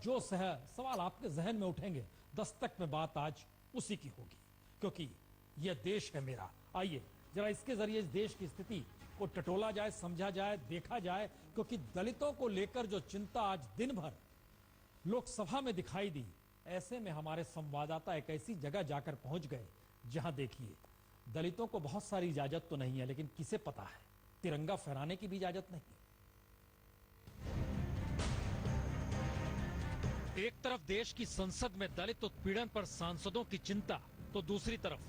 जो सवाल आपके जहन में उठेंगे, दस्तक में बात आज उसी की होगी, क्योंकि यह देश है मेरा। आइए जरा इसके जरिए इस देश की स्थिति को टटोला जाए, समझा जाए, देखा जाए, क्योंकि दलितों को लेकर जो चिंता आज दिन भर लोकसभा में दिखाई दी, ऐसे में हमारे संवाददाता एक ऐसी जगह जाकर पहुंच गए जहां देखिए दलितों को बहुत सारी इजाजत तो नहीं है, लेकिन किसे पता है तिरंगा फहराने की भी इजाजत नहीं। एक तरफ देश की संसद में दलित उत्पीड़न पर सांसदों की चिंता, तो दूसरी तरफ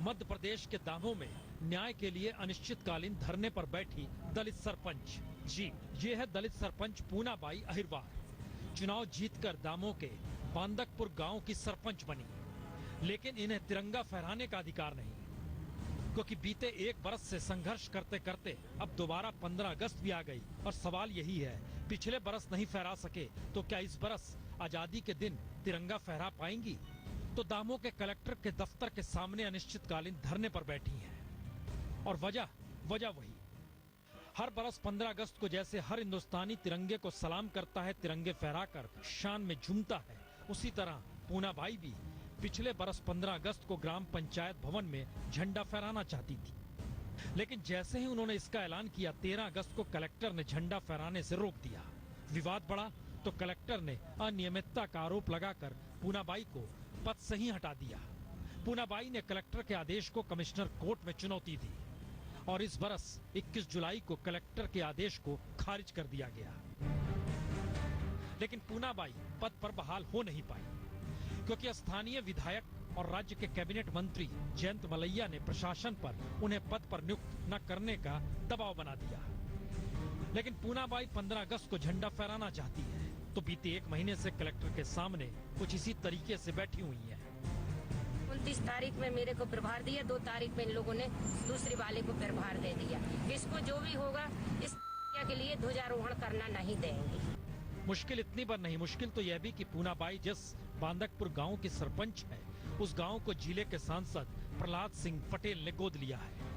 मध्य प्रदेश के दामों में न्याय के लिए अनिश्चितकालीन धरने पर बैठी दलित सरपंच। जी, ये है दलित सरपंच पूनाबाई अहिरवार। चुनाव जीतकर दामों के बांदकपुर गांव की सरपंच बनी, लेकिन इन्हें तिरंगा फहराने का अधिकार नहीं, क्योंकि बीते एक बरस से संघर्ष करते करते अब दोबारा 15 अगस्त भी आ गई और सवाल यही है, पिछले बरस नहीं फहरा सके तो क्या इस बरस आजादी के दिन तिरंगा फहरा पाएंगी? तो दामों के कलेक्टर के दफ्तर के सामने अनिश्चितकालीन धरने पर बैठी हैं। और वजह वही, हर बरस 15 अगस्त को जैसे हर हिंदुस्तानी तिरंगे को सलाम करता है, तिरंगे फहराकर शान में झूमता है, उसी तरह पूनाबाई भी पिछले बरस 15 अगस्त को ग्राम पंचायत भवन में झंडा फहराना चाहती थी, लेकिन जैसे ही उन्होंने इसका ऐलान किया 13 अगस्त को कलेक्टर ने झंडा फहराने से रोक दिया। विवाद बढ़ा तो कलेक्टर ने अनियमितता का आरोप लगाकर पूनाबाई को पद से ही हटा दिया। पूनाबाई ने कलेक्टर के आदेश को कमिश्नर कोर्ट में चुनौती दी और इस बरस 21 जुलाई को कलेक्टर के आदेश को खारिज कर दिया गया। लेकिन पूनाबाई पद पर बहाल हो नहीं पाई, क्योंकि स्थानीय विधायक और राज्य के कैबिनेट मंत्री जयंत मलैया ने प्रशासन पर उन्हें पद पर नियुक्त न करने का दबाव बना दिया। लेकिन पूनाबाई 15 अगस्त को झंडा फहराना चाहती है, तो बीते एक महीने से कलेक्टर के सामने कुछ इसी तरीके से बैठी हुई है। 29 तारीख में मेरे को प्रभार दिया, 2 तारीख में इन लोगों ने दूसरी वाले को प्रभार दे दिया। इसको जो भी होगा इस के लिए ध्वजारोहण करना नहीं देंगे। मुश्किल इतनी पर नहीं, मुश्किल तो यह भी कि पूनाबाई जिस बांदकपुर गांव की सरपंच है, उस गांव को जिले के सांसद प्रहलाद सिंह पटेल ने गोद लिया है।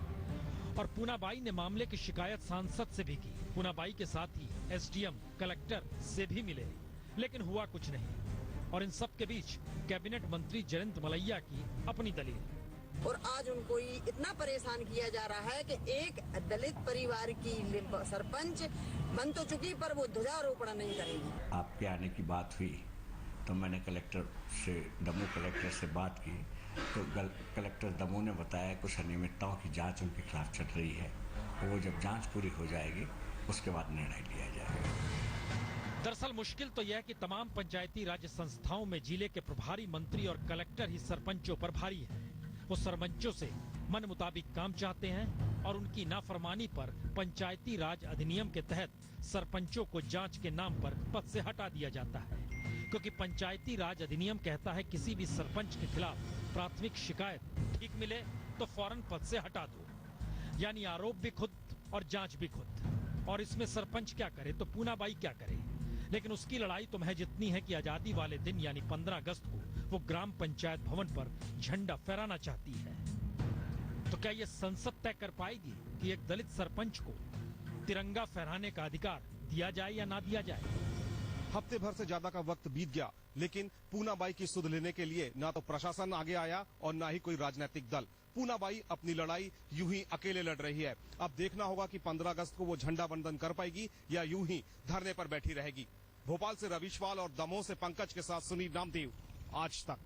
और पूनाबाई ने मामले की शिकायत सांसद से भी की। पूनाबाई के साथ ही एसडीएम, कलेक्टर से भी मिले, लेकिन हुआ कुछ नहीं। और इन सब के बीच कैबिनेट मंत्री जयंत मलैया की अपनी दलील। और आज उनको इतना परेशान किया जा रहा है कि एक दलित परिवार की सरपंच बन तो चुकी, पर वो ध्वजारोपण नहीं करेगी। आपके आने की बात हुई तो मैंने कलेक्टर से, दमोह कलेक्टर से बात की, तो कलेक्टर दमोह ने बताया कुछ अनियमितताओं की जांच उनके खिलाफ चल रही है, वो जब जांच पूरी हो जाएगी उसके बाद निर्णय लिया जाएगा। दरअसल मुश्किल तो यह है कि तमाम पंचायती राज संस्थाओं में जिले के प्रभारी मंत्री और कलेक्टर ही सरपंचों पर भारी है। वो सरपंचों से मन मुताबिक काम चाहते हैं और उनकी नाफरमानी पर पंचायती राज अधिनियम के तहत सरपंचों को जांच के नाम पर पद से हटा दिया जाता है, क्योंकि पंचायती राज अधिनियम कहता है किसी भी सरपंच के खिलाफ प्राथमिक शिकायत ठीक मिले तो फौरन पद से हटा दो, यानी आरोप भी खुद और जांच भी खुद। और इसमें सरपंच क्या करे तो पूनाबाई क्या करे? लेकिन उसकी लड़ाई तो महज इतनी है कि आजादी वाले दिन यानी 15 अगस्त को वो ग्राम पंचायत भवन पर झंडा फहराना चाहती है। तो क्या ये संसद तय कर पाएगी कि एक दलित सरपंच को तिरंगा फहराने का अधिकार दिया जाए या ना दिया जाए? हफ्ते भर से ज्यादा का वक्त बीत गया, लेकिन पूनाबाई की सुध लेने के लिए ना तो प्रशासन आगे आया और ना ही कोई राजनीतिक दल। पूनाबाई अपनी लड़ाई यूं ही अकेले लड़ रही है। अब देखना होगा कि 15 अगस्त को वो झंडा वंदन कर पाएगी या यूं ही धरने पर बैठी रहेगी। भोपाल से रविश पाल और दमोह से पंकज के साथ सुनील नामदेव, आज तक।